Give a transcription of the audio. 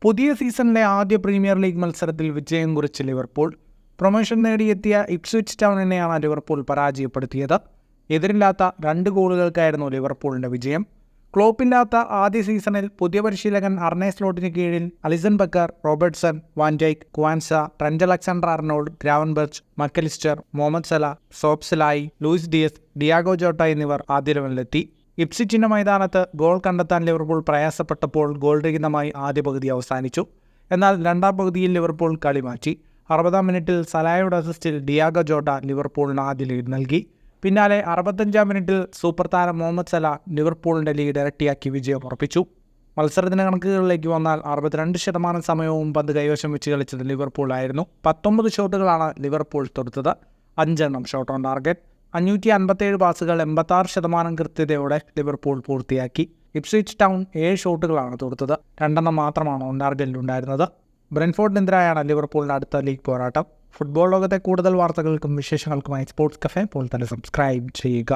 പുതിയ സീസണിലെ ആദ്യ പ്രീമിയർ ലീഗ് മത്സരത്തിൽ വിജയം കുറിച്ച് ലിവർപൂൾ. പ്രൊമോഷൻ നേടിയെത്തിയ ഇപ്സ്വിച്ച് ടൗണിനെയാണ് ലിവർപൂൾ പരാജയപ്പെടുത്തിയത്. എതിരില്ലാത്ത 2 ഗോളുകൾക്കായിരുന്നു ലിവർപൂളിൻ്റെ വിജയം. ക്ലോപ്പില്ലാത്ത ആദ്യ സീസണിൽ പുതിയ പരിശീലകൻ അർനെ സ്ലോട്ടിന് കീഴിൽ Alisson Becker, Robertson, Van Dijk, Quansah, Trent Alexander Arnold, Gravenberch, Mac Allister, Mohamed Salah, Szoboszlai, Luis Diaz, Diogo Jota എന്നിവർ ആദ്യ ലെവലിലെത്തി. ഇപ്സ്വിച്ചിൻ്റെ മൈതാനത്ത് ഗോൾ കണ്ടെത്താൻ ലിവർപൂൾ പ്രയാസപ്പെട്ടപ്പോൾ ഗോൾ രഹിതമായി ആദ്യ പകുതി അവസാനിച്ചു. എന്നാൽ രണ്ടാം പകുതിയിൽ ലിവർപൂൾ കളി മാറ്റി. 60-ാം മിനിറ്റിൽ സലായുടെ അസിസ്റ്റിൽ ഡിയാഗോ ജോട്ട ലിവർപൂളിന് ആദ്യ ലീഡ് നൽകി. പിന്നാലെ 65-ാം മിനിറ്റിൽ സൂപ്പർ താരം മുഹമ്മദ് സല ലിവർപൂളിൻ്റെ ലീഡ് ഇരട്ടിയാക്കി വിജയം ഉറപ്പിച്ചു. മത്സരത്തിൻ്റെ കണക്കുകളിലേക്ക് വന്നാൽ 62% സമയവും പന്ത് കൈവശം വെച്ച് കളിച്ചത് ലിവർപൂളായിരുന്നു. 19 ഷോട്ടുകളാണ് ലിവർപൂൾ തൊടുത്തത്, 5 എണ്ണം ഷോട്ട് ഓൺ ടാർഗറ്റ്. 557 പാസുകൾ 86% കൃത്യതയോടെ ലിവർപൂൾ പൂർത്തിയാക്കി. ഇപ്സ്വിച്ച് ടൗൺ 7 ഷോട്ടുകളാണ് തൊടുത്തത്, 2 എണ്ണം മാത്രമാണ് ഓൺ ടാർഗറ്റിലുണ്ടായിരുന്നത്. ബ്രെൻഫോർഡിനെതിരായാണ് ലിവർപൂളിൻ്റെ അടുത്ത ലീഗ് പോരാട്ടം. ഫുട്ബോൾ ലോകത്തെ കൂടുതൽ വാർത്തകൾക്കും വിശേഷങ്ങൾക്കുമായി സ്പോർട്സ് കഫേ ഇപ്പോൾ തന്നെ സബ്സ്ക്രൈബ് ചെയ്യുക.